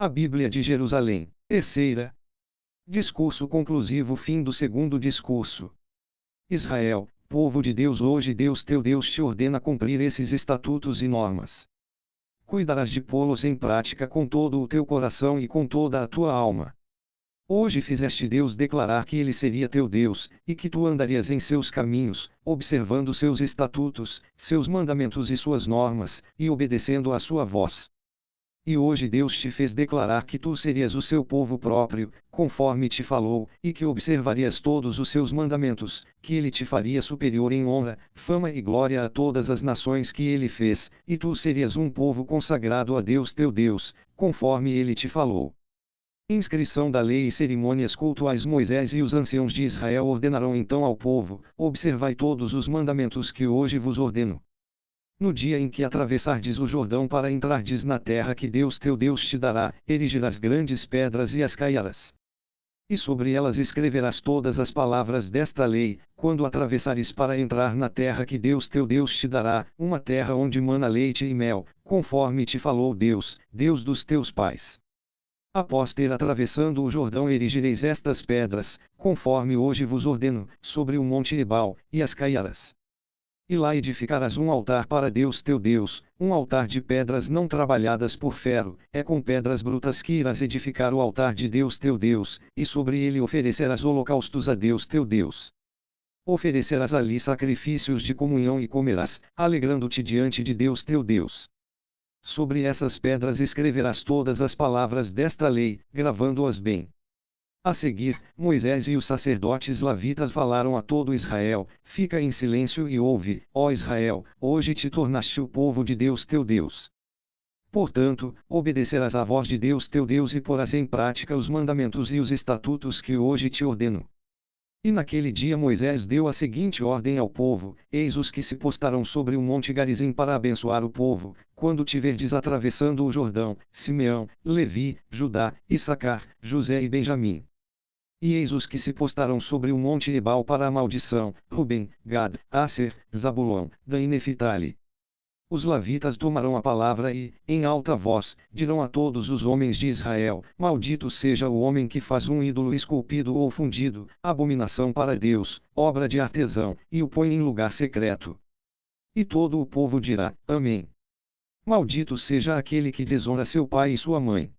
A Bíblia de Jerusalém. Terceira. Discurso conclusivo. Fim do segundo discurso. Israel, povo de Deus, hoje Deus teu Deus te ordena cumprir esses estatutos e normas. Cuidarás de pô-los em prática com todo o teu coração e com toda a tua alma. Hoje fizeste Deus declarar que Ele seria teu Deus, e que tu andarias em seus caminhos, observando seus estatutos, seus mandamentos e suas normas, e obedecendo à sua voz. E hoje Deus te fez declarar que tu serias o seu povo próprio, conforme te falou, e que observarias todos os seus mandamentos, que Ele te faria superior em honra, fama e glória a todas as nações que Ele fez, e tu serias um povo consagrado a Deus teu Deus, conforme Ele te falou. Inscrição da lei e cerimônias cultuais. Moisés e os anciãos de Israel ordenarão então ao povo: observai todos os mandamentos que hoje vos ordeno. No dia em que atravessardes o Jordão para entrardes na terra que Deus teu Deus te dará, erigirás grandes pedras e as caiarás. E sobre elas escreverás todas as palavras desta lei, quando atravessares para entrar na terra que Deus teu Deus te dará, uma terra onde mana leite e mel, conforme te falou Deus, Deus dos teus pais. Após ter atravessando o Jordão erigireis estas pedras, conforme hoje vos ordeno, sobre o monte Ebal, e as caiarás. E lá edificarás um altar para Deus teu Deus, um altar de pedras não trabalhadas por ferro, é com pedras brutas que irás edificar o altar de Deus teu Deus, e sobre ele oferecerás holocaustos a Deus teu Deus. Oferecerás ali sacrifícios de comunhão e comerás, alegrando-te diante de Deus teu Deus. Sobre essas pedras escreverás todas as palavras desta lei, gravando-as bem. A seguir, Moisés e os sacerdotes levitas falaram a todo Israel: fica em silêncio e ouve, ó Israel, hoje te tornaste o povo de Deus teu Deus. Portanto, obedecerás à voz de Deus teu Deus e porás em prática os mandamentos e os estatutos que hoje te ordeno. E naquele dia Moisés deu a seguinte ordem ao povo: eis os que se postarão sobre o monte Garizim para abençoar o povo, quando tiverdes atravessando o Jordão: Simeão, Levi, Judá, Issacar, José e Benjamim. E eis os que se postarão sobre o monte Ebal para a maldição: Rubem, Gad, Asser, Zabulon, Dan e Neftali. Os levitas tomarão a palavra e, em alta voz, dirão a todos os homens de Israel: maldito seja o homem que faz um ídolo esculpido ou fundido, abominação para Deus, obra de artesão, e o põe em lugar secreto. E todo o povo dirá: Amém. Maldito seja aquele que desonra seu pai e sua mãe.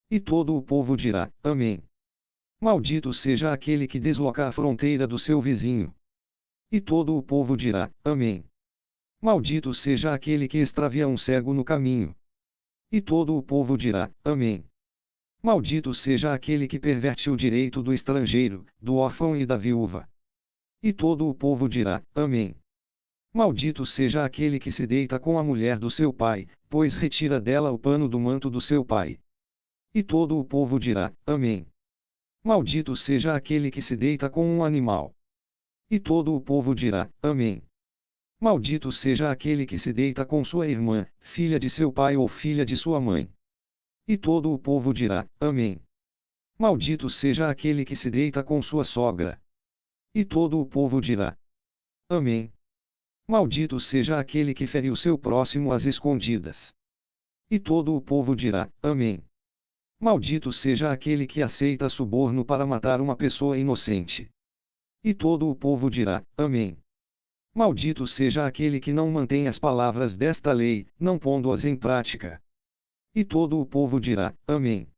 E todo o povo dirá: Amém. Maldito seja aquele que desloca a fronteira do seu vizinho. E todo o povo dirá: Amém. Maldito seja aquele que extravia um cego no caminho. E todo o povo dirá: Amém. Maldito seja aquele que perverte o direito do estrangeiro, do órfão e da viúva. E todo o povo dirá: Amém. Maldito seja aquele que se deita com a mulher do seu pai, pois retira dela o pano do manto do seu pai. E todo o povo dirá: Amém. Maldito seja aquele que se deita com um animal. E todo o povo dirá: Amém. Maldito seja aquele que se deita com sua irmã, filha de seu pai ou filha de sua mãe. E todo o povo dirá: Amém. Maldito seja aquele que se deita com sua sogra. E todo o povo dirá: Amém. Maldito seja aquele que fere o seu próximo às escondidas. E todo o povo dirá: Amém. Maldito seja aquele que aceita suborno para matar uma pessoa inocente. E todo o povo dirá: Amém. Maldito seja aquele que não mantém as palavras desta lei, não pondo-as em prática. E todo o povo dirá: Amém.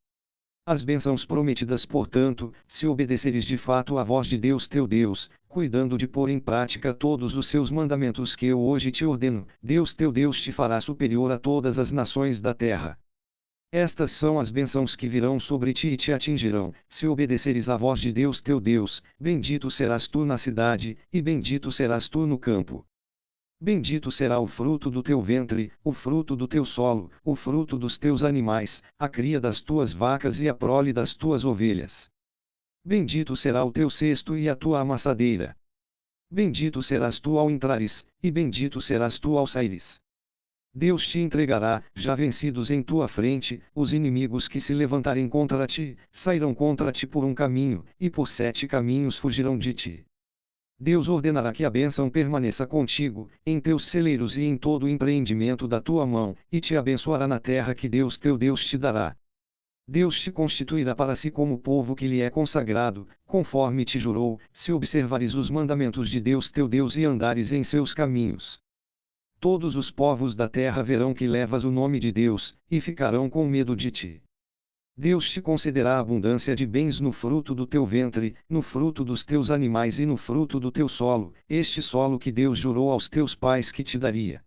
As bênçãos prometidas, portanto, se obedeceres de fato à voz de Deus teu Deus, cuidando de pôr em prática todos os seus mandamentos que eu hoje te ordeno, Deus teu Deus te fará superior a todas as nações da terra. Estas são as bênçãos que virão sobre ti e te atingirão, se obedeceres à voz de Deus teu Deus: bendito serás tu na cidade, e bendito serás tu no campo. Bendito será o fruto do teu ventre, o fruto do teu solo, o fruto dos teus animais, a cria das tuas vacas e a prole das tuas ovelhas. Bendito será o teu cesto e a tua amassadeira. Bendito serás tu ao entrares, e bendito serás tu ao saíres. Deus te entregará, já vencidos em tua frente, os inimigos que se levantarem contra ti, sairão contra ti por um caminho, e por 7 caminhos fugirão de ti. Deus ordenará que a bênção permaneça contigo, em teus celeiros e em todo o empreendimento da tua mão, e te abençoará na terra que Deus teu Deus te dará. Deus te constituirá para si como povo que lhe é consagrado, conforme te jurou, se observares os mandamentos de Deus teu Deus e andares em seus caminhos. Todos os povos da terra verão que levas o nome de Deus, e ficarão com medo de ti. Deus te concederá abundância de bens no fruto do teu ventre, no fruto dos teus animais e no fruto do teu solo, este solo que Deus jurou aos teus pais que te daria.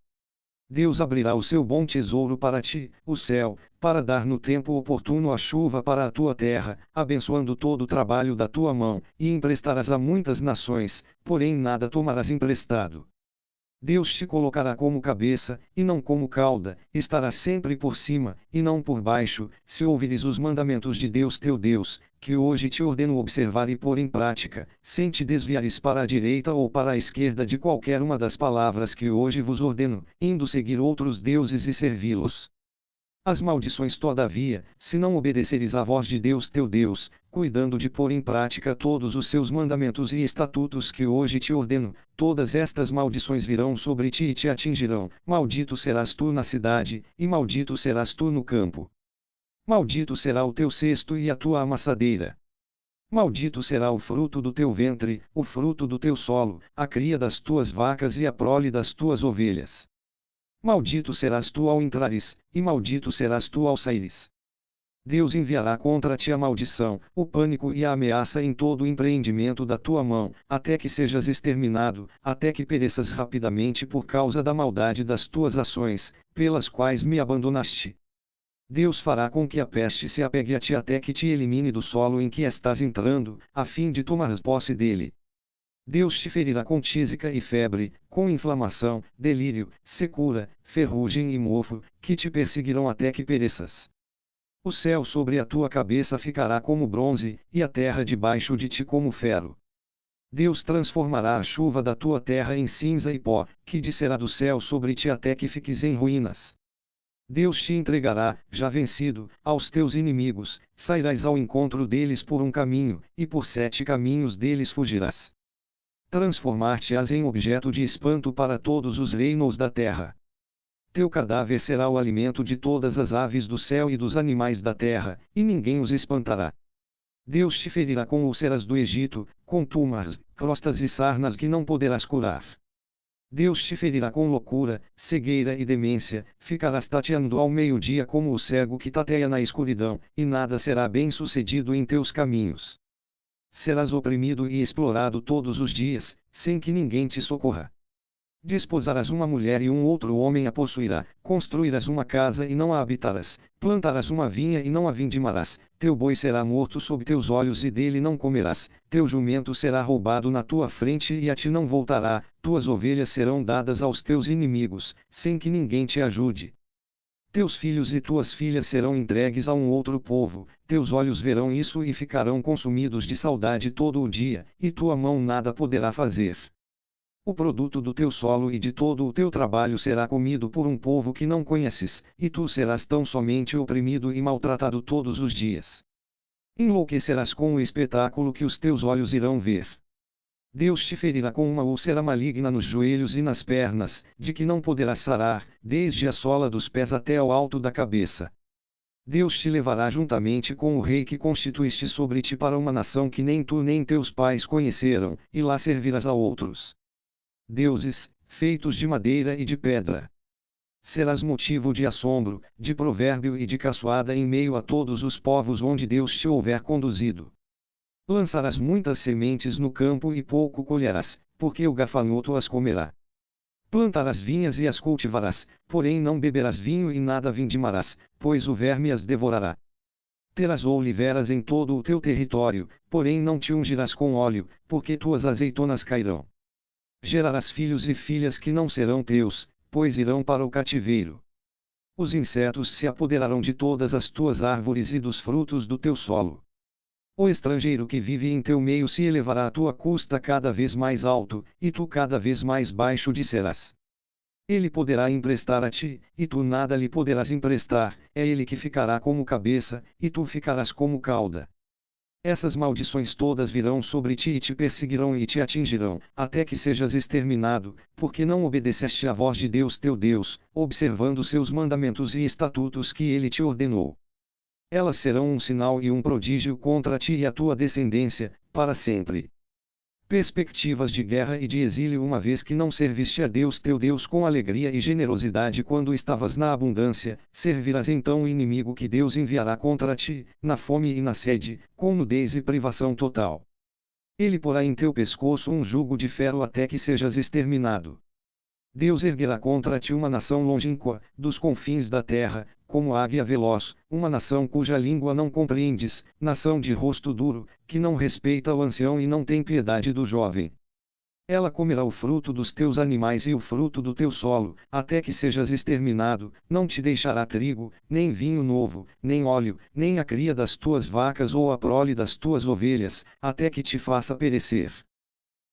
Deus abrirá o seu bom tesouro para ti, o céu, para dar no tempo oportuno a chuva para a tua terra, abençoando todo o trabalho da tua mão, e emprestarás a muitas nações, porém nada tomarás emprestado. Deus te colocará como cabeça, e não como cauda, estarás sempre por cima, e não por baixo, se ouvires os mandamentos de Deus teu Deus, que hoje te ordeno observar e pôr em prática, sem te desviares para a direita ou para a esquerda de qualquer uma das palavras que hoje vos ordeno, indo seguir outros deuses e servi-los. As maldições todavia, se não obedeceres à voz de Deus teu Deus, cuidando de pôr em prática todos os seus mandamentos e estatutos que hoje te ordeno, todas estas maldições virão sobre ti e te atingirão, maldito serás tu na cidade, e maldito serás tu no campo. Maldito será o teu cesto e a tua amassadeira. Maldito será o fruto do teu ventre, o fruto do teu solo, a cria das tuas vacas e a prole das tuas ovelhas. Maldito serás tu ao entrares, e maldito serás tu ao saíres. Deus enviará contra ti a maldição, o pânico e a ameaça em todo o empreendimento da tua mão, até que sejas exterminado, até que pereças rapidamente por causa da maldade das tuas ações, pelas quais me abandonaste. Deus fará com que a peste se apegue a ti até que te elimine do solo em que estás entrando, a fim de tomares posse dele. Deus te ferirá com tísica e febre, com inflamação, delírio, secura, ferrugem e mofo, que te perseguirão até que pereças. O céu sobre a tua cabeça ficará como bronze, e a terra debaixo de ti como ferro. Deus transformará a chuva da tua terra em cinza e pó, que descerá do céu sobre ti até que fiques em ruínas. Deus te entregará, já vencido, aos teus inimigos, sairás ao encontro deles por um caminho, e por 7 caminhos deles fugirás. Transformar-te-ás em objeto de espanto para todos os reinos da terra. Teu cadáver será o alimento de todas as aves do céu e dos animais da terra, e ninguém os espantará. Deus te ferirá com úlceras do Egito, com túmares, crostas e sarnas que não poderás curar. Deus te ferirá com loucura, cegueira e demência, ficarás tateando ao meio-dia como o cego que tateia na escuridão, e nada será bem sucedido em teus caminhos. Serás oprimido e explorado todos os dias, sem que ninguém te socorra. Desposarás uma mulher e um outro homem a possuirá, construirás uma casa e não a habitarás, plantarás uma vinha e não a vindimarás, teu boi será morto sob teus olhos e dele não comerás, teu jumento será roubado na tua frente e a ti não voltará, tuas ovelhas serão dadas aos teus inimigos, sem que ninguém te ajude. Teus filhos e tuas filhas serão entregues a um outro povo, teus olhos verão isso e ficarão consumidos de saudade todo o dia, e tua mão nada poderá fazer. O produto do teu solo e de todo o teu trabalho será comido por um povo que não conheces, e tu serás tão somente oprimido e maltratado todos os dias. Enlouquecerás com o espetáculo que os teus olhos irão ver. Deus te ferirá com uma úlcera maligna nos joelhos e nas pernas, de que não poderás sarar, desde a sola dos pés até ao alto da cabeça. Deus te levará juntamente com o rei que constituíste sobre ti para uma nação que nem tu nem teus pais conheceram, e lá servirás a outros deuses, feitos de madeira e de pedra. Serás motivo de assombro, de provérbio e de caçoada em meio a todos os povos onde Deus te houver conduzido. Lançarás muitas sementes no campo e pouco colherás, porque o gafanhoto as comerá. Plantarás vinhas e as cultivarás, porém não beberás vinho e nada vindimarás, pois o verme as devorará. Terás oliveiras em todo o teu território, porém não te ungirás com óleo, porque tuas azeitonas cairão. Gerarás filhos e filhas que não serão teus, pois irão para o cativeiro. Os insetos se apoderarão de todas as tuas árvores e dos frutos do teu solo. O estrangeiro que vive em teu meio se elevará à tua custa cada vez mais alto, e tu cada vez mais baixo descerás. Ele poderá emprestar a ti, e tu nada lhe poderás emprestar, é ele que ficará como cabeça, e tu ficarás como cauda. Essas maldições todas virão sobre ti e te perseguirão e te atingirão, até que sejas exterminado, porque não obedeceste à voz de Deus teu Deus, observando seus mandamentos e estatutos que ele te ordenou. Elas serão um sinal e um prodígio contra ti e a tua descendência, para sempre. Perspectivas de guerra e de exílio. Uma vez que não serviste a Deus teu Deus com alegria e generosidade quando estavas na abundância, servirás então o inimigo que Deus enviará contra ti, na fome e na sede, com nudez e privação total. Ele porá em teu pescoço um jugo de ferro até que sejas exterminado. Deus erguerá contra ti uma nação longínqua, dos confins da terra, como águia veloz, uma nação cuja língua não compreendes, nação de rosto duro, que não respeita o ancião e não tem piedade do jovem. Ela comerá o fruto dos teus animais e o fruto do teu solo, até que sejas exterminado, não te deixará trigo, nem vinho novo, nem óleo, nem a cria das tuas vacas ou a prole das tuas ovelhas, até que te faça perecer.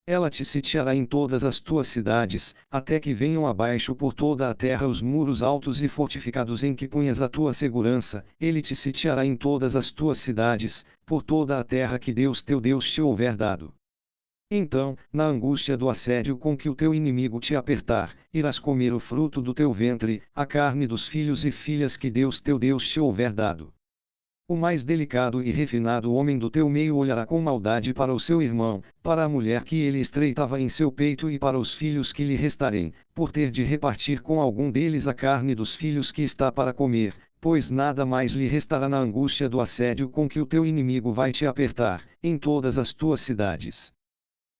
Ela te sitiará em todas as tuas cidades, até que venham abaixo por toda a terra os muros altos e fortificados em que punhas a tua segurança. Ele te sitiará em todas as tuas cidades, por toda a terra que Deus teu Deus te houver dado. Então, na angústia do assédio com que o teu inimigo te apertar, irás comer o fruto do teu ventre, a carne dos filhos e filhas que Deus teu Deus te houver dado. O mais delicado e refinado homem do teu meio olhará com maldade para o seu irmão, para a mulher que ele estreitava em seu peito e para os filhos que lhe restarem, por ter de repartir com algum deles a carne dos filhos que está para comer, pois nada mais lhe restará na angústia do assédio com que o teu inimigo vai te apertar, em todas as tuas cidades.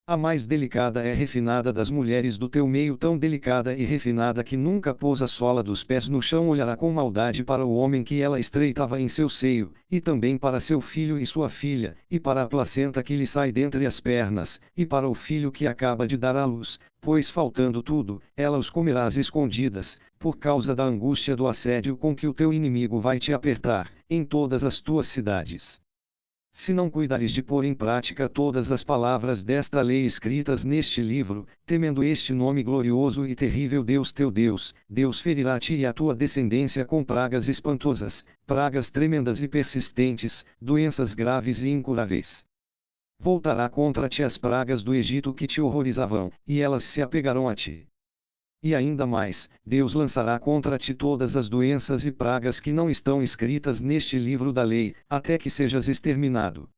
A mais delicada e refinada das mulheres do teu meio, tão delicada e refinada que nunca pôs a sola dos pés no chão, olhará com maldade para o homem que ela estreitava em seu seio, e também para seu filho e sua filha, e para a placenta que lhe sai dentre as pernas, e para o filho que acaba de dar à luz, pois faltando tudo, ela os comerá às escondidas, por causa da angústia do assédio com que o teu inimigo vai te apertar, em todas as tuas cidades. Se não cuidares de pôr em prática todas as palavras desta lei escritas neste livro, temendo este nome glorioso e terrível Deus teu Deus, Deus ferirá-te e a tua descendência com pragas espantosas, pragas tremendas e persistentes, doenças graves e incuráveis. Voltará contra ti as pragas do Egito que te horrorizavam, e elas se apegarão a ti. E ainda mais, Deus lançará contra ti todas as doenças e pragas que não estão escritas neste livro da lei, até que sejas exterminado.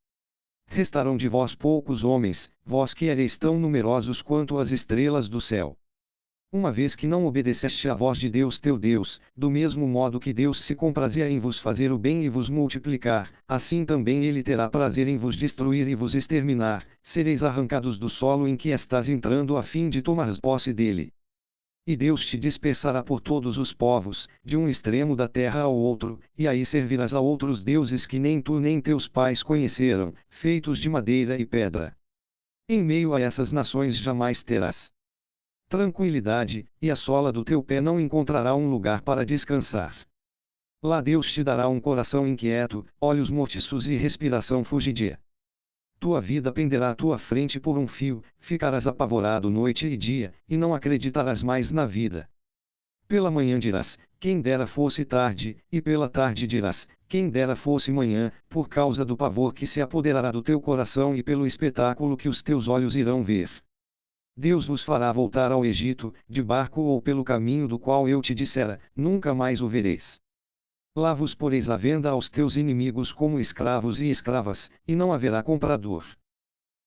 Restarão de vós poucos homens, vós que ereis tão numerosos quanto as estrelas do céu. Uma vez que não obedeceste à voz de Deus teu Deus, do mesmo modo que Deus se comprazia em vos fazer o bem e vos multiplicar, assim também ele terá prazer em vos destruir e vos exterminar, sereis arrancados do solo em que estás entrando a fim de tomares posse dele. E Deus te dispersará por todos os povos, de um extremo da terra ao outro, e aí servirás a outros deuses que nem tu nem teus pais conheceram, feitos de madeira e pedra. Em meio a essas nações jamais terás tranquilidade, e a sola do teu pé não encontrará um lugar para descansar. Lá Deus te dará um coração inquieto, olhos mortiços e respiração fugidia. Tua vida penderá à tua frente por um fio, ficarás apavorado noite e dia, e não acreditarás mais na vida. Pela manhã dirás, quem dera fosse tarde, e pela tarde dirás, quem dera fosse manhã, por causa do pavor que se apoderará do teu coração e pelo espetáculo que os teus olhos irão ver. Deus vos fará voltar ao Egito, de barco ou pelo caminho do qual eu te dissera, nunca mais o vereis. Lá vos poreis à venda aos teus inimigos como escravos e escravas, e não haverá comprador.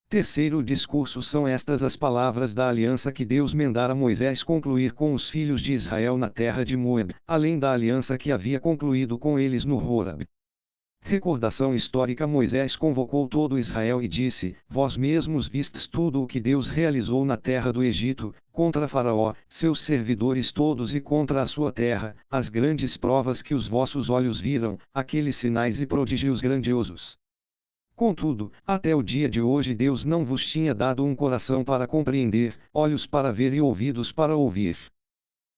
Terceiro discurso. São estas as palavras da aliança que Deus mandara Moisés concluir com os filhos de Israel na terra de Moab, além da aliança que havia concluído com eles no Horeb. Recordação histórica. Moisés convocou todo Israel e disse: Vós mesmos vistes tudo o que Deus realizou na terra do Egito, contra Faraó, seus servidores todos e contra a sua terra, as grandes provas que os vossos olhos viram, aqueles sinais e prodígios grandiosos. Contudo, até o dia de hoje Deus não vos tinha dado um coração para compreender, olhos para ver e ouvidos para ouvir.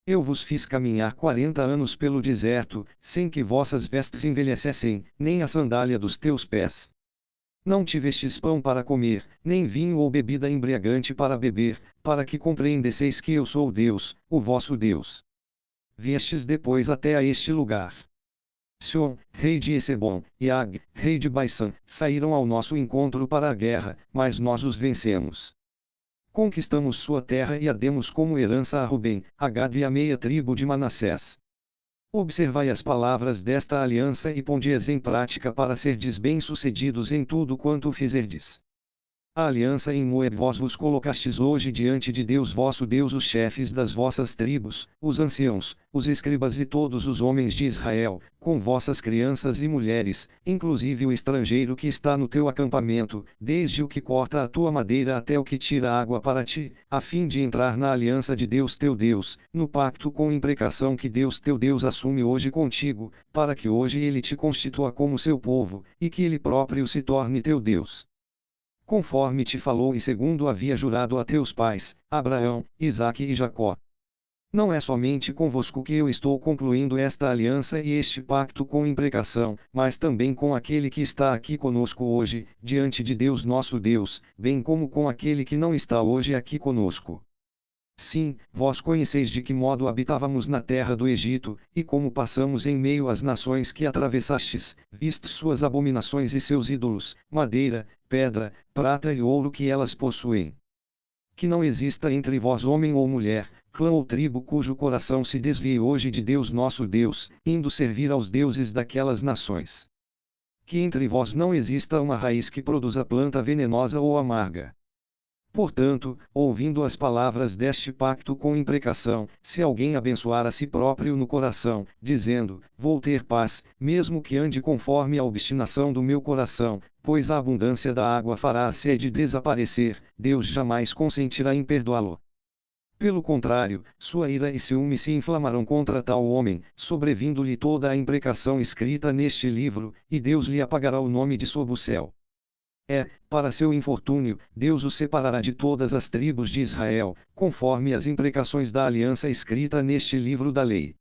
Eu vos fiz caminhar 40 anos pelo deserto, sem que vossas vestes envelhecessem, nem a sandália dos teus pés. Não tivestes pão para comer, nem vinho ou bebida embriagante para beber, para que compreendesseis que eu sou Deus, o vosso Deus. Viestes depois até a este lugar. Sion, rei de Esebom, e Og, rei de Basan, saíram ao nosso encontro para a guerra, mas nós os vencemos. Conquistamos sua terra e a demos como herança a Rubem, a Gad e a meia tribo de Manassés. Observai as palavras desta aliança e ponde-as em prática para serdes bem-sucedidos em tudo quanto fizerdes. A aliança em Moab vós vos colocastes hoje diante de Deus vosso Deus os chefes das vossas tribos, os anciãos, os escribas e todos os homens de Israel, com vossas crianças e mulheres, inclusive o estrangeiro que está no teu acampamento, desde o que corta a tua madeira até o que tira água para ti, a fim de entrar na aliança de Deus teu Deus, no pacto com imprecação que Deus teu Deus assume hoje contigo, para que hoje ele te constitua como seu povo, e que ele próprio se torne teu Deus. Conforme te falou e segundo havia jurado a teus pais, Abraão, Isaque e Jacó. Não é somente convosco que eu estou concluindo esta aliança e este pacto com imprecação, mas também com aquele que está aqui conosco hoje, diante de Deus nosso Deus, bem como com aquele que não está hoje aqui conosco. Sim, vós conheceis de que modo habitávamos na terra do Egito, e como passamos em meio às nações que atravessastes, vistes suas abominações e seus ídolos, madeira, pedra, prata e ouro que elas possuem. Que não exista entre vós homem ou mulher, clã ou tribo cujo coração se desvie hoje de Deus nosso Deus, indo servir aos deuses daquelas nações. Que entre vós não exista uma raiz que produza planta venenosa ou amarga. Portanto, ouvindo as palavras deste pacto com imprecação, se alguém abençoar a si próprio no coração, dizendo, vou ter paz, mesmo que ande conforme a obstinação do meu coração, pois a abundância da água fará a sede desaparecer, Deus jamais consentirá em perdoá-lo. Pelo contrário, sua ira e ciúme se inflamarão contra tal homem, sobrevindo-lhe toda a imprecação escrita neste livro, e Deus lhe apagará o nome de sob o céu. Para seu infortúnio, Deus o separará de todas as tribos de Israel, conforme as imprecações da aliança escrita neste livro da lei.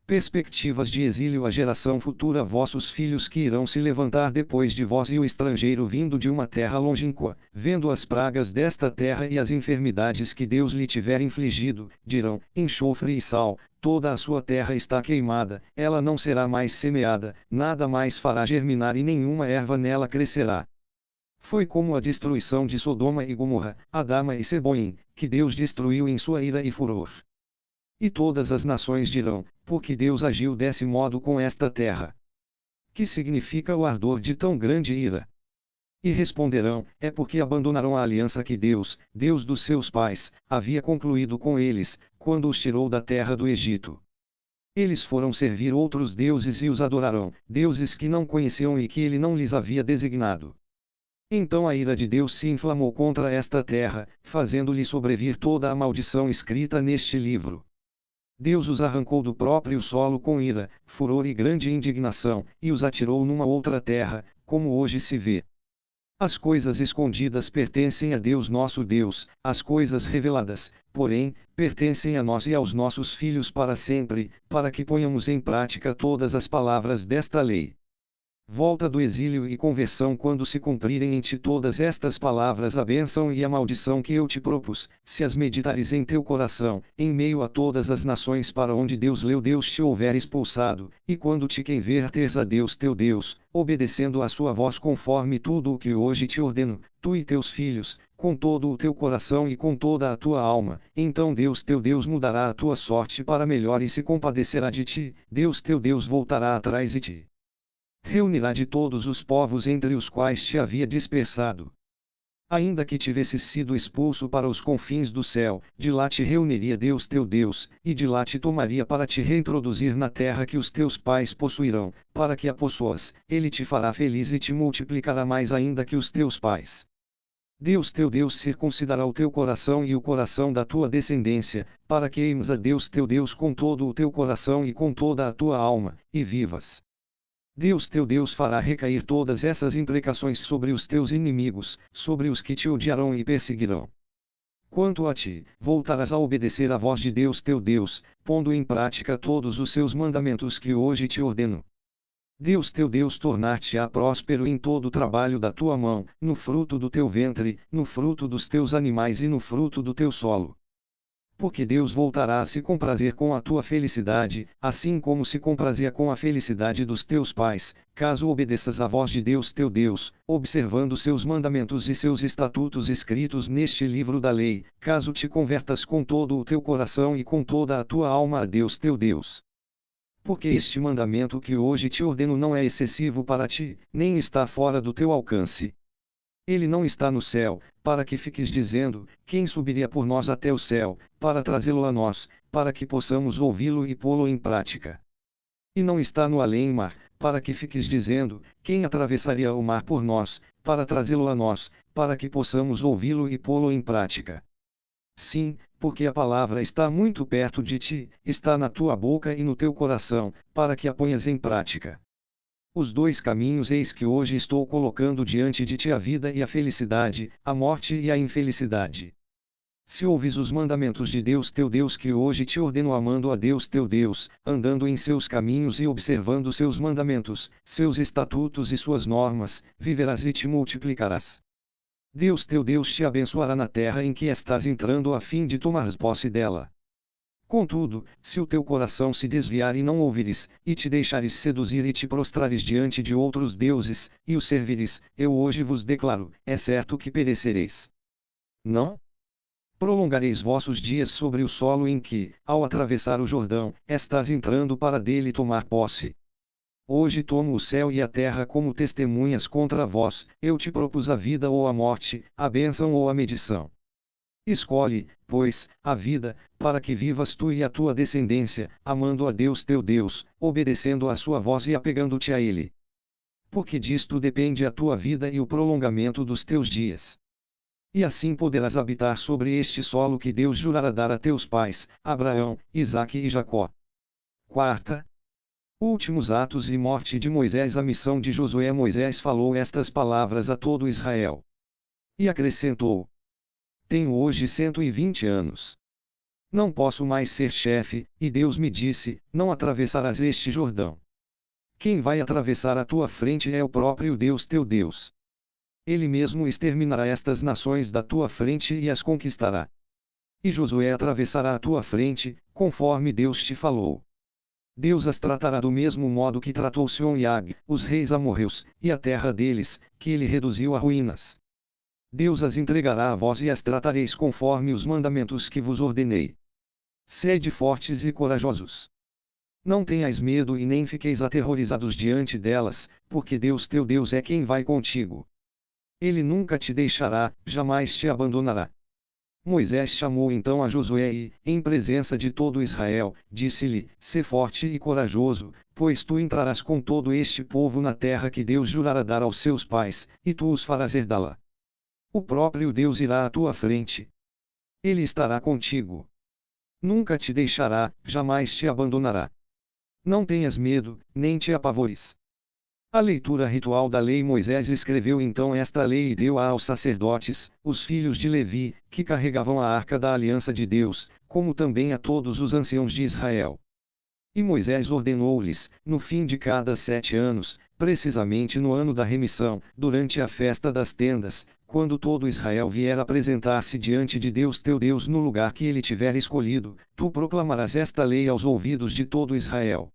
Perspectivas de exílio à geração futura. Vossos filhos que irão se levantar depois de vós e o estrangeiro vindo de uma terra longínqua, vendo as pragas desta terra e as enfermidades que Deus lhe tiver infligido, dirão, enxofre e sal, toda a sua terra está queimada, ela não será mais semeada, nada mais fará germinar e nenhuma erva nela crescerá. Foi como a destruição de Sodoma e Gomorra, Adama e Seboim, que Deus destruiu em sua ira e furor. E todas as nações dirão, porque Deus agiu desse modo com esta terra. Que significa o ardor de tão grande ira? E responderão, é porque abandonaram a aliança que Deus, Deus dos seus pais, havia concluído com eles, quando os tirou da terra do Egito. Eles foram servir outros deuses e os adorarão, deuses que não conheciam e que ele não lhes havia designado. Então a ira de Deus se inflamou contra esta terra, fazendo-lhe sobrevir toda a maldição escrita neste livro. Deus os arrancou do próprio solo com ira, furor e grande indignação, e os atirou numa outra terra, como hoje se vê. As coisas escondidas pertencem a Deus nosso Deus, as coisas reveladas, porém, pertencem a nós e aos nossos filhos para sempre, para que ponhamos em prática todas as palavras desta lei. Volta do exílio e conversão. Quando se cumprirem em ti todas estas palavras, a bênção e a maldição que eu te propus, se as meditares em teu coração, em meio a todas as nações para onde Deus te houver expulsado, e quando te converteres a Deus teu Deus, obedecendo a sua voz conforme tudo o que hoje te ordeno, tu e teus filhos, com todo o teu coração e com toda a tua alma, então Deus teu Deus mudará a tua sorte para melhor e se compadecerá de ti, Deus teu Deus voltará atrás de ti. Reunirá de todos os povos entre os quais te havia dispersado. Ainda que tivesses sido expulso para os confins do céu, de lá te reuniria Deus teu Deus, e de lá te tomaria para te reintroduzir na terra que os teus pais possuirão, para que a possuas, ele te fará feliz e te multiplicará mais ainda que os teus pais. Deus teu Deus circuncidará o teu coração e o coração da tua descendência, para que ames a Deus teu Deus com todo o teu coração e com toda a tua alma, e vivas. Deus teu Deus fará recair todas essas imprecações sobre os teus inimigos, sobre os que te odiarão e perseguirão. Quanto a ti, voltarás a obedecer à voz de Deus teu Deus, pondo em prática todos os seus mandamentos que hoje te ordeno. Deus teu Deus tornar-te-á próspero em todo o trabalho da tua mão, no fruto do teu ventre, no fruto dos teus animais e no fruto do teu solo. Porque Deus voltará a se comprazer com a tua felicidade, assim como se comprazia com a felicidade dos teus pais, caso obedeças à voz de Deus teu Deus, observando seus mandamentos e seus estatutos escritos neste livro da lei, caso te convertas com todo o teu coração e com toda a tua alma a Deus teu Deus. Porque este mandamento que hoje te ordeno não é excessivo para ti, nem está fora do teu alcance. Ele não está no céu, para que fiques dizendo: quem subiria por nós até o céu, para trazê-lo a nós, para que possamos ouvi-lo e pô-lo em prática. E não está no além-mar, para que fiques dizendo: quem atravessaria o mar por nós, para trazê-lo a nós, para que possamos ouvi-lo e pô-lo em prática. Sim, porque a palavra está muito perto de ti, está na tua boca e no teu coração, para que a ponhas em prática. Os dois caminhos eis que hoje estou colocando diante de ti: a vida e a felicidade, a morte e a infelicidade. Se ouves os mandamentos de Deus teu Deus que hoje te ordeno, amando a Deus teu Deus, andando em seus caminhos e observando seus mandamentos, seus estatutos e suas normas, viverás e te multiplicarás. Deus teu Deus te abençoará na terra em que estás entrando, a fim de tomares posse dela. Contudo, se o teu coração se desviar e não ouvires, e te deixares seduzir e te prostrares diante de outros deuses, e os servires, eu hoje vos declaro: é certo que perecereis. Não prolongareis vossos dias sobre o solo em que, ao atravessar o Jordão, estás entrando para dele tomar posse. Hoje tomo o céu e a terra como testemunhas contra vós: eu te propus a vida ou a morte, a bênção ou a maldição. Escolhe, pois, a vida, para que vivas tu e a tua descendência, amando a Deus teu Deus, obedecendo à sua voz e apegando-te a Ele. Porque disto depende a tua vida e o prolongamento dos teus dias. E assim poderás habitar sobre este solo que Deus jurara dar a teus pais, Abraão, Isaque e Jacó. Quarta. Últimos atos e morte de Moisés. A missão de Josué. Moisés falou estas palavras a todo Israel. E acrescentou: tenho hoje 120 anos. Não posso mais ser chefe, e Deus me disse: não atravessarás este Jordão. Quem vai atravessar a tua frente é o próprio Deus teu Deus. Ele mesmo exterminará estas nações da tua frente e as conquistará. E Josué atravessará a tua frente, conforme Deus te falou. Deus as tratará do mesmo modo que tratou Sion e Og, os reis amorreus, e a terra deles, que ele reduziu a ruínas. Deus as entregará a vós e as tratareis conforme os mandamentos que vos ordenei. Sede fortes e corajosos. Não tenhais medo e nem fiqueis aterrorizados diante delas, porque Deus teu Deus é quem vai contigo. Ele nunca te deixará, jamais te abandonará. Moisés chamou então a Josué e, em presença de todo Israel, disse-lhe: sê forte e corajoso, pois tu entrarás com todo este povo na terra que Deus jurara dar aos seus pais, e tu os farás herdá-la. O próprio Deus irá à tua frente. Ele estará contigo. Nunca te deixará, jamais te abandonará. Não tenhas medo, nem te apavores. A leitura ritual da lei. Moisés escreveu então esta lei e deu-a aos sacerdotes, os filhos de Levi, que carregavam a arca da aliança de Deus, como também a todos os anciãos de Israel. E Moisés ordenou-lhes, no fim de cada 7 anos, precisamente no ano da remissão, durante a festa das tendas, quando todo Israel vier apresentar-se diante de Deus teu Deus no lugar que ele tiver escolhido, tu proclamarás esta lei aos ouvidos de todo Israel.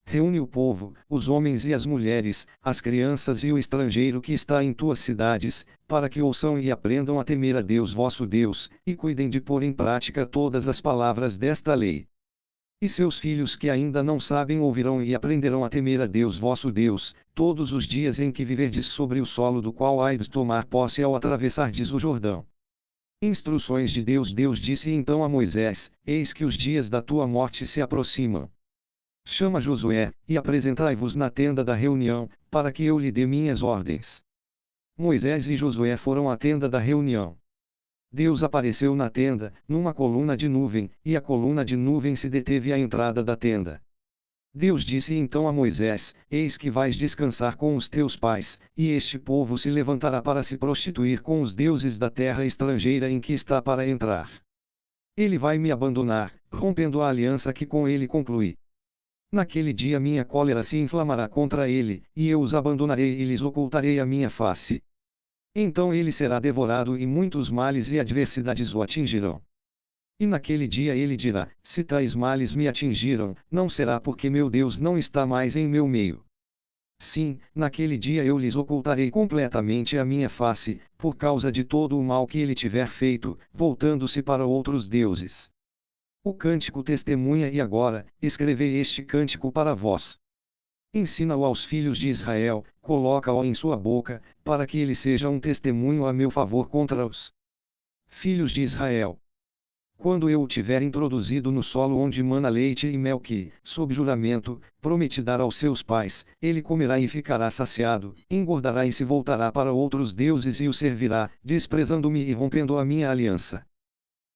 Reúne o povo, os homens e as mulheres, as crianças e o estrangeiro que está em tuas cidades, para que ouçam e aprendam a temer a Deus vosso Deus, e cuidem de pôr em prática todas as palavras desta lei. E seus filhos que ainda não sabem ouvirão e aprenderão a temer a Deus vosso Deus, todos os dias em que viverdes sobre o solo do qual haides tomar posse ao atravessardes o Jordão. Instruções de Deus. Deus disse então a Moisés: eis que os dias da tua morte se aproximam. Chama Josué, e apresentai-vos na tenda da reunião, para que eu lhe dê minhas ordens. Moisés e Josué foram à tenda da reunião. Deus apareceu na tenda, numa coluna de nuvem, e a coluna de nuvem se deteve à entrada da tenda. Deus disse então a Moisés: eis que vais descansar com os teus pais, e este povo se levantará para se prostituir com os deuses da terra estrangeira em que está para entrar. Ele vai me abandonar, rompendo a aliança que com ele concluí. Naquele dia minha cólera se inflamará contra ele, e eu os abandonarei e lhes ocultarei a minha face. Então ele será devorado e muitos males e adversidades o atingirão. E naquele dia ele dirá: se tais males me atingiram, não será porque meu Deus não está mais em meu meio. Sim, naquele dia eu lhes ocultarei completamente a minha face, por causa de todo o mal que ele tiver feito, voltando-se para outros deuses. O cântico testemunha e agora, escrevei este cântico para vós. Ensina-o aos filhos de Israel, coloca-o em sua boca, para que ele seja um testemunho a meu favor contra os filhos de Israel. Quando eu o tiver introduzido no solo onde mana leite e mel que, sob juramento, prometi dar aos seus pais, ele comerá e ficará saciado, engordará e se voltará para outros deuses e os servirá, desprezando-me e rompendo a minha aliança.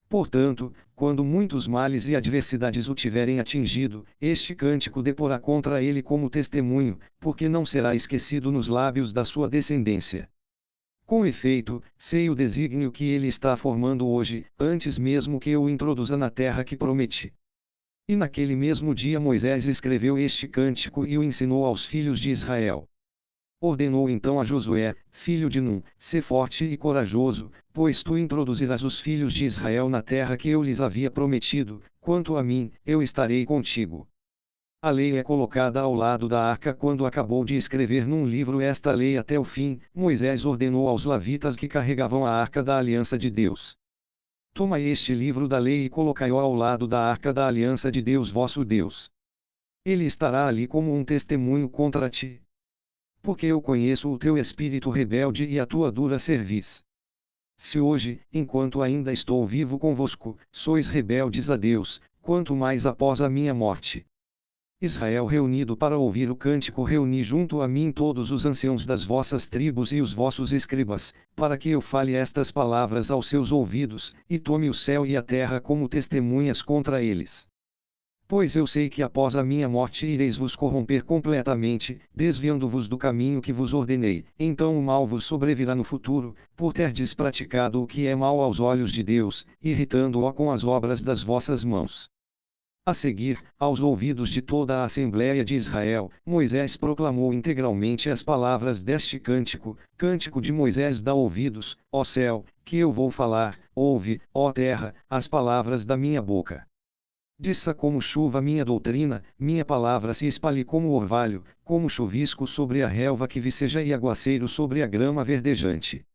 Portanto, quando muitos males e adversidades o tiverem atingido, este cântico deporá contra ele como testemunho, porque não será esquecido nos lábios da sua descendência. Com efeito, sei o desígnio que ele está formando hoje, antes mesmo que eu o introduza na terra que prometi. E naquele mesmo dia Moisés escreveu este cântico e o ensinou aos filhos de Israel. Ordenou então a Josué, filho de Num, sê forte e corajoso, pois tu introduzirás os filhos de Israel na terra que eu lhes havia prometido, quanto a mim, eu estarei contigo. A lei é colocada ao lado da arca. Quando acabou de escrever num livro esta lei até o fim, Moisés ordenou aos levitas que carregavam a arca da aliança de Deus: Toma este livro da lei e colocai-o ao lado da arca da aliança de Deus vosso Deus. Ele estará ali como um testemunho contra ti. Porque eu conheço o teu espírito rebelde e a tua dura cerviz. Se hoje, enquanto ainda estou vivo convosco, sois rebeldes a Deus, quanto mais após a minha morte. Israel reunido para ouvir o cântico, reuni junto a mim todos os anciãos das vossas tribos e os vossos escribas, para que eu fale estas palavras aos seus ouvidos, e tome o céu e a terra como testemunhas contra eles. Pois eu sei que após a minha morte ireis vos corromper completamente, desviando-vos do caminho que vos ordenei, então o mal vos sobrevirá no futuro, por terdes praticado o que é mal aos olhos de Deus, irritando-o com as obras das vossas mãos. A seguir, aos ouvidos de toda a Assembleia de Israel, Moisés proclamou integralmente as palavras deste cântico: Cântico de Moisés dá ouvidos, ó céu, que eu vou falar, ouve, ó terra, as palavras da minha boca. Desça como chuva minha doutrina, minha palavra se espalhe como orvalho, como chuvisco sobre a relva que viceja e aguaceiro sobre a grama verdejante.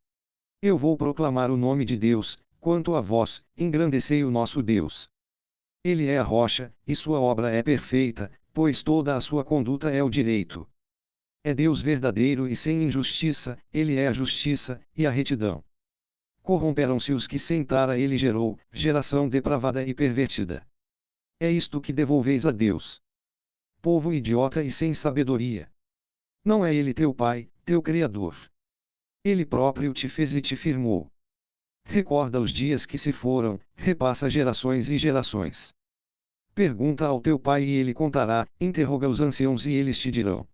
Eu vou proclamar o nome de Deus. Quanto a vós, engrandecei o nosso Deus. Ele é a rocha, e sua obra é perfeita, pois toda a sua conduta é o direito. É Deus verdadeiro e sem injustiça, ele é a justiça, e a retidão. Corromperam-se os que sem tara ele gerou, geração depravada e pervertida. É isto que devolveis a Deus. Povo idiota e sem sabedoria. Não é ele teu Pai, teu Criador. Ele próprio te fez e te firmou. Recorda os dias que se foram, repassa gerações e gerações. Pergunta ao teu pai e ele contará, interroga os anciãos e eles te dirão.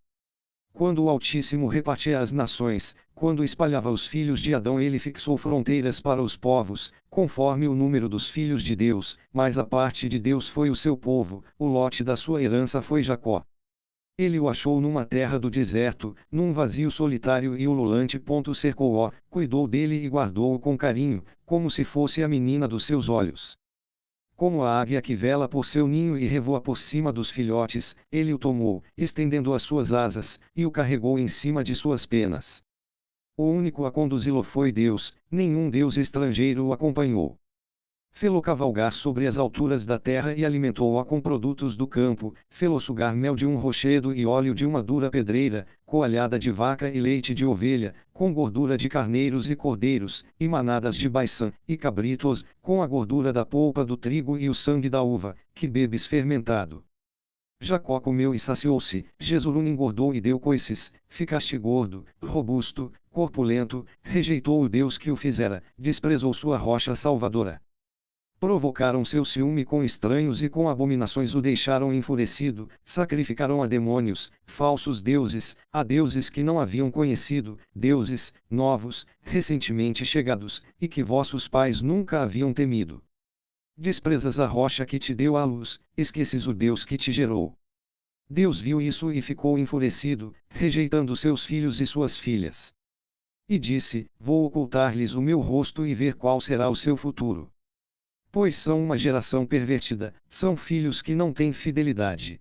Quando o Altíssimo repartia as nações, quando espalhava os filhos de Adão, ele fixou fronteiras para os povos, conforme o número dos filhos de Deus, mas a parte de Deus foi o seu povo, o lote da sua herança foi Jacó. Ele o achou numa terra do deserto, num vazio solitário e ululante. Cercou-o, cuidou dele e guardou-o com carinho, como se fosse a menina dos seus olhos. Como a águia que vela por seu ninho e revoa por cima dos filhotes, ele o tomou, estendendo as suas asas, e o carregou em cima de suas penas. O único a conduzi-lo foi Deus, nenhum deus estrangeiro o acompanhou. Fê-lo cavalgar sobre as alturas da terra e alimentou-a com produtos do campo, fê-lo sugar mel de um rochedo e óleo de uma dura pedreira, coalhada de vaca e leite de ovelha, com gordura de carneiros e cordeiros, e manadas de baiçã, e cabritos, com a gordura da polpa do trigo e o sangue da uva, que bebes fermentado. Jacó comeu e saciou-se, Jesulum engordou e deu coices, ficaste gordo, robusto, corpulento, rejeitou o Deus que o fizera, desprezou sua rocha salvadora. Provocaram seu ciúme com estranhos e com abominações o deixaram enfurecido, sacrificaram a demônios, falsos deuses, a deuses que não haviam conhecido, deuses, novos, recentemente chegados, e que vossos pais nunca haviam temido. Desprezas a rocha que te deu à luz, esqueces o Deus que te gerou. Deus viu isso e ficou enfurecido, rejeitando seus filhos e suas filhas. E disse: Vou ocultar-lhes o meu rosto e ver qual será o seu futuro. Pois são uma geração pervertida, são filhos que não têm fidelidade.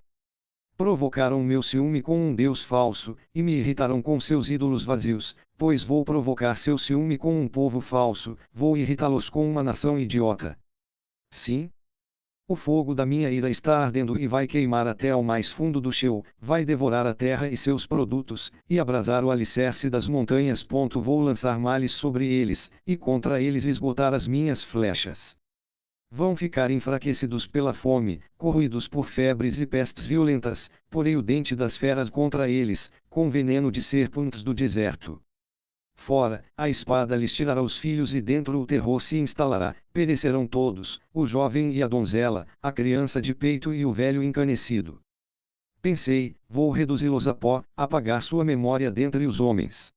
Provocaram meu ciúme com um Deus falso, e me irritaram com seus ídolos vazios, pois vou provocar seu ciúme com um povo falso, vou irritá-los com uma nação idiota. Sim? O fogo da minha ira está ardendo e vai queimar até ao mais fundo do Sheol, vai devorar a terra e seus produtos, e abrasar o alicerce das montanhas. Vou lançar males sobre eles, e contra eles esgotar as minhas flechas. Vão ficar enfraquecidos pela fome, corroídos por febres e pestes violentas, porei o dente das feras contra eles, com veneno de serpentes do deserto. Fora, a espada lhes tirará os filhos e dentro o terror se instalará, perecerão todos, o jovem e a donzela, a criança de peito e o velho encanecido. Pensei, vou reduzi-los a pó, apagar sua memória dentre os homens.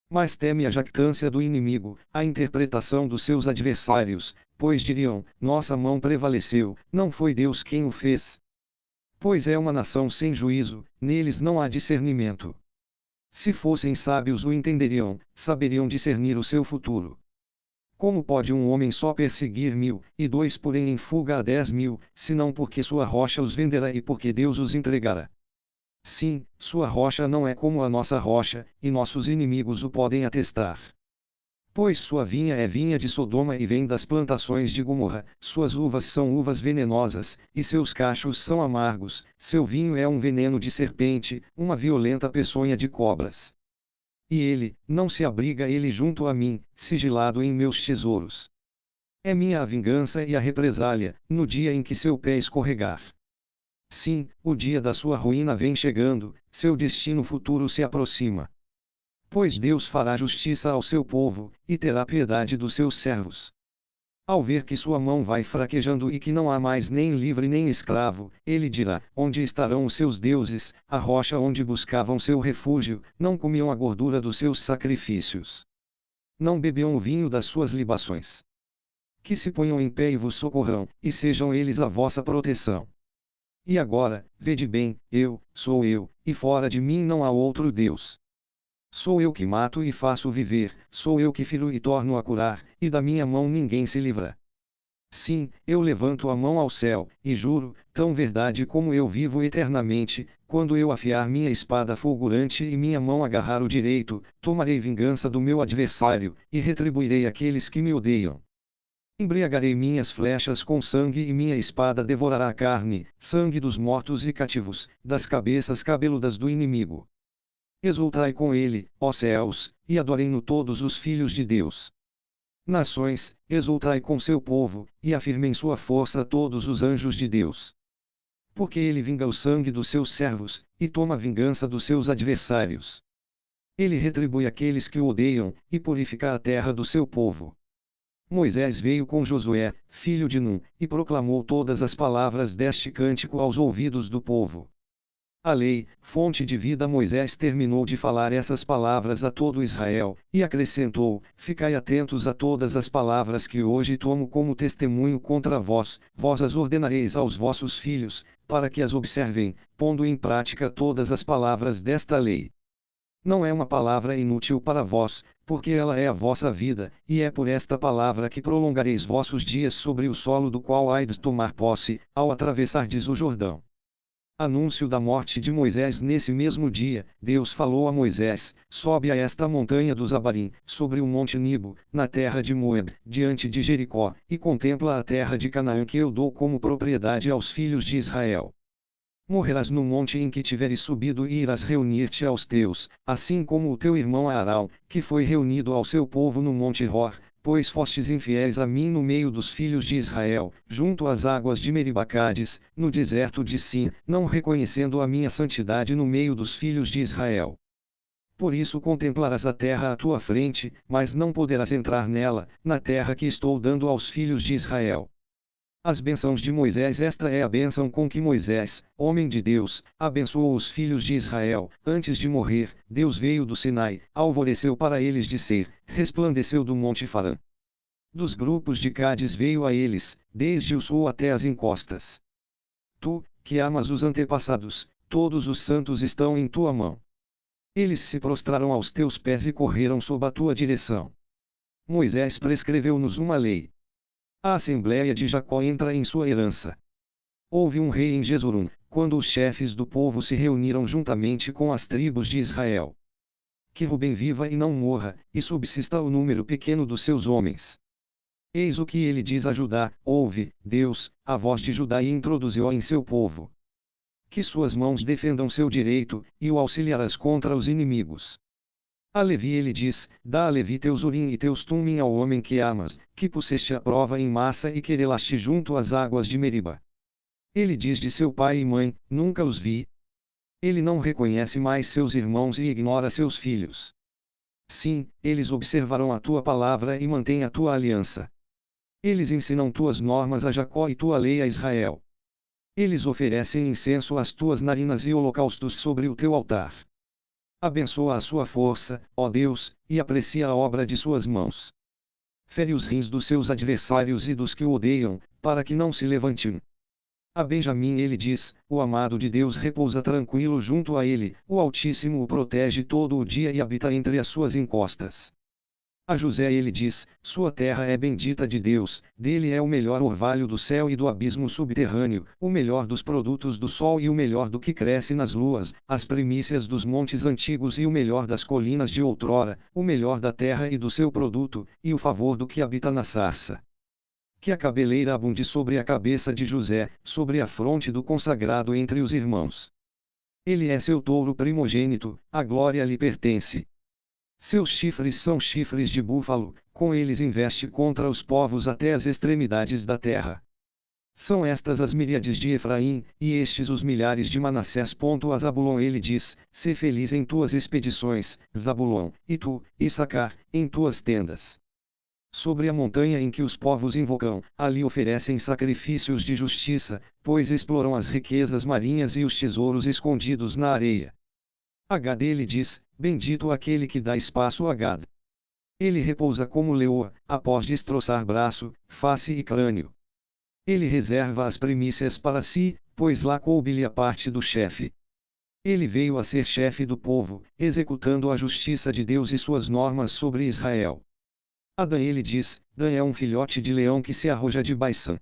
Mas teme a jactância do inimigo, a interpretação dos seus adversários, pois diriam, nossa mão prevaleceu, não foi Deus quem o fez. Pois é uma nação sem juízo, neles não há discernimento. Se fossem sábios o entenderiam, saberiam discernir o seu futuro. Como pode um homem só perseguir 1000, e 2 porém em fuga a 10.000, senão porque sua rocha os venderá e porque Deus os entregará? Sim, sua rocha não é como a nossa rocha, e nossos inimigos o podem atestar. Pois sua vinha é vinha de Sodoma e vem das plantações de Gomorra, suas uvas são uvas venenosas, e seus cachos são amargos, seu vinho é um veneno de serpente, uma violenta peçonha de cobras. E ele, não se abriga ele junto a mim, sigilado em meus tesouros. É minha a vingança e a represália, no dia em que seu pé escorregar. Sim, o dia da sua ruína vem chegando, seu destino futuro se aproxima. Pois Deus fará justiça ao seu povo, e terá piedade dos seus servos. Ao ver que sua mão vai fraquejando e que não há mais nem livre nem escravo, ele dirá, onde estarão os seus deuses, a rocha onde buscavam seu refúgio, não comiam a gordura dos seus sacrifícios. Não bebiam o vinho das suas libações. Que se ponham em pé e vos socorrão, e sejam eles a vossa proteção. E agora, vede bem, sou eu, e fora de mim não há outro Deus. Sou eu que mato e faço viver, sou eu que firo e torno a curar, e da minha mão ninguém se livra. Sim, eu levanto a mão ao céu, e juro, tão verdade como eu vivo eternamente, quando eu afiar minha espada fulgurante e minha mão agarrar o direito, tomarei vingança do meu adversário, e retribuirei aqueles que me odeiam. Embriagarei minhas flechas com sangue e minha espada devorará a carne, sangue dos mortos e cativos, das cabeças cabeludas do inimigo. Exultai com ele, ó céus, e adorem-no todos os filhos de Deus. Nações, exultai com seu povo, e afirmem sua força todos os anjos de Deus. Porque ele vinga o sangue dos seus servos, e toma a vingança dos seus adversários. Ele retribui aqueles que o odeiam, e purifica a terra do seu povo. Moisés veio com Josué, filho de Num, e proclamou todas as palavras deste cântico aos ouvidos do povo. A lei, fonte de vida. Moisés terminou de falar essas palavras a todo Israel, e acrescentou, ficai atentos a todas as palavras que hoje tomo como testemunho contra vós, vós as ordenareis aos vossos filhos, para que as observem, pondo em prática todas as palavras desta lei. Não é uma palavra inútil para vós, porque ela é a vossa vida, e é por esta palavra que prolongareis vossos dias sobre o solo do qual haides tomar posse, ao atravessardes o Jordão. Anúncio da morte de Moisés. Nesse mesmo dia, Deus falou a Moisés, sobe a esta montanha dos Abarim, sobre o monte Nibo, na terra de Moab, diante de Jericó, e contempla a terra de Canaã que eu dou como propriedade aos filhos de Israel. Morrerás no monte em que tiveres subido e irás reunir-te aos teus, assim como o teu irmão Arão, que foi reunido ao seu povo no monte Hor, pois fostes infiéis a mim no meio dos filhos de Israel, junto às águas de Meribacades, no deserto de Sim, não reconhecendo a minha santidade no meio dos filhos de Israel. Por isso contemplarás a terra à tua frente, mas não poderás entrar nela, na terra que estou dando aos filhos de Israel. As bênçãos de Moisés. Esta é a bênção com que Moisés, homem de Deus, abençoou os filhos de Israel. Antes de morrer, Deus veio do Sinai, alvoreceu para eles de Seir, resplandeceu do monte Farã. Dos grupos de Cádiz veio a eles, desde o sul até as encostas. Tu, que amas os antepassados, todos os santos estão em tua mão. Eles se prostraram aos teus pés e correram sob a tua direção. Moisés prescreveu-nos uma lei. A assembléia de Jacó entra em sua herança. Houve um rei em Jesurun, quando os chefes do povo se reuniram juntamente com as tribos de Israel. Que Rubem viva e não morra, e subsista o número pequeno dos seus homens. Eis o que ele diz a Judá: ouve, Deus, a voz de Judá, e introduziu-a em seu povo. Que suas mãos defendam seu direito, e o auxiliarás contra os inimigos. A Levi ele diz: dá a Levi teus Urim e teus Tumim ao homem que amas, que puseste a prova em massa e querelaste junto às águas de Meriba. Ele diz de seu pai e mãe: nunca os vi. Ele não reconhece mais seus irmãos e ignora seus filhos. Sim, eles observarão a tua palavra e mantêm a tua aliança. Eles ensinam tuas normas a Jacó e tua lei a Israel. Eles oferecem incenso às tuas narinas e holocaustos sobre o teu altar. Abençoa a sua força, ó Deus, e aprecia a obra de suas mãos. Fere os rins dos seus adversários e dos que o odeiam, para que não se levantem. A Benjamim ele diz: o amado de Deus repousa tranquilo junto a ele, o Altíssimo o protege todo o dia e habita entre as suas encostas. A José ele diz: sua terra é bendita de Deus, dele é o melhor orvalho do céu e do abismo subterrâneo, o melhor dos produtos do sol e o melhor do que cresce nas luas, as primícias dos montes antigos e o melhor das colinas de outrora, o melhor da terra e do seu produto, e o favor do que habita na sarça. Que a cabeleira abunde sobre a cabeça de José, sobre a fronte do consagrado entre os irmãos. Ele é seu touro primogênito, a glória lhe pertence. Seus chifres são chifres de búfalo, com eles investe contra os povos até as extremidades da terra. São estas as miríades de Efraim, e estes os milhares de Manassés. A Zabulon ele diz: sê feliz em tuas expedições, Zabulon, e tu, Issacar, em tuas tendas. Sobre a montanha em que os povos invocam, ali oferecem sacrifícios de justiça, pois exploram as riquezas marinhas e os tesouros escondidos na areia. Gad ele diz: bendito aquele que dá espaço a Gad. Ele repousa como leoa, após destroçar braço, face e crânio. Ele reserva as primícias para si, pois lá coube-lhe a parte do chefe. Ele veio a ser chefe do povo, executando a justiça de Deus e suas normas sobre Israel. A Dan ele diz: Dan é um filhote de leão que se arroja de Baiçã.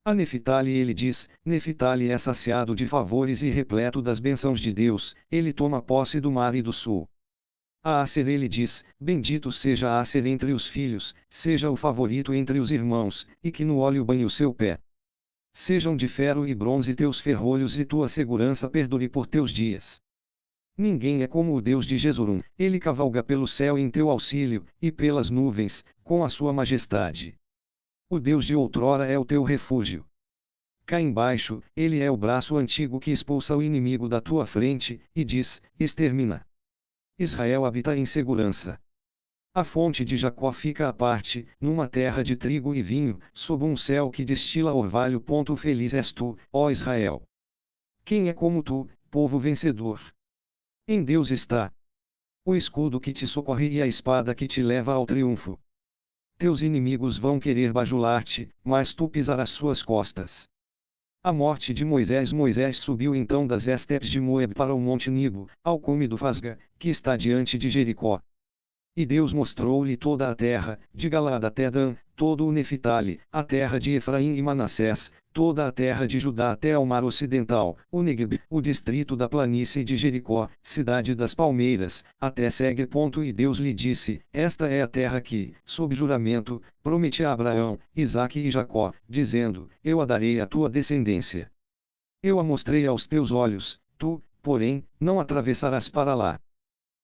A Neftali ele diz: Neftali é saciado de favores e repleto das bênçãos de Deus, ele toma posse do mar e do sul. A Aser ele diz: bendito seja Aser entre os filhos, seja o favorito entre os irmãos, e que no óleo banhe o seu pé. Sejam de ferro e bronze teus ferrolhos e tua segurança perdure por teus dias. Ninguém é como o Deus de Jesurum, ele cavalga pelo céu em teu auxílio, e pelas nuvens, com a sua majestade. O Deus de outrora é o teu refúgio. Cá embaixo, ele é o braço antigo que expulsa o inimigo da tua frente, e diz: extermina. Israel habita em segurança. A fonte de Jacó fica à parte, numa terra de trigo e vinho, sob um céu que destila orvalho. Feliz és tu, ó Israel. Quem é como tu, povo vencedor? Em Deus está o escudo que te socorre e a espada que te leva ao triunfo. Teus inimigos vão querer bajular-te, mas tu pisarás suas costas. A morte de Moisés. Moisés subiu então das estepes de Moab para o monte Nibo, ao cume do Fasga, que está diante de Jericó. E Deus mostrou-lhe toda a terra, de Galaad até Dan, todo o Neftali, a terra de Efraim e Manassés, toda a terra de Judá até ao mar ocidental, o Negueb, o distrito da planície de Jericó, cidade das palmeiras, até Segue. E Deus lhe disse: esta é a terra que, sob juramento, prometi a Abraão, Isaque e Jacó, dizendo: eu a darei à tua descendência. Eu a mostrei aos teus olhos, tu, porém, não atravessarás para lá.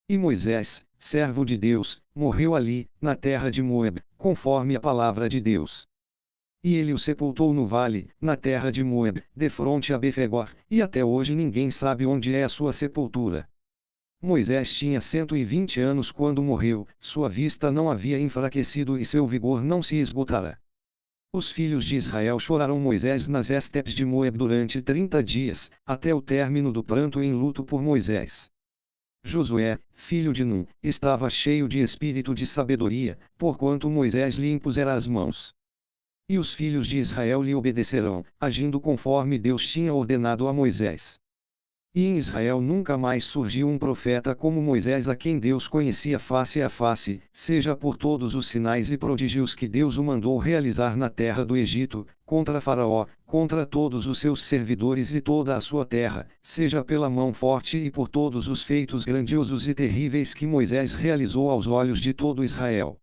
E Moisés, servo de Deus, morreu ali, na terra de Moab, conforme a palavra de Deus. E ele o sepultou no vale, na terra de Moab, defronte a Befegor, e até hoje ninguém sabe onde é a sua sepultura. Moisés tinha 120 anos quando morreu, sua vista não havia enfraquecido e seu vigor não se esgotara. Os filhos de Israel choraram Moisés nas estepes de Moab durante 30 dias, até o término do pranto em luto por Moisés. Josué, filho de Num, estava cheio de espírito de sabedoria, porquanto Moisés lhe impusera as mãos. E os filhos de Israel lhe obedecerão, agindo conforme Deus tinha ordenado a Moisés. E em Israel nunca mais surgiu um profeta como Moisés, a quem Deus conhecia face a face, seja por todos os sinais e prodígios que Deus o mandou realizar na terra do Egito, contra Faraó, contra todos os seus servidores e toda a sua terra, seja pela mão forte e por todos os feitos grandiosos e terríveis que Moisés realizou aos olhos de todo Israel.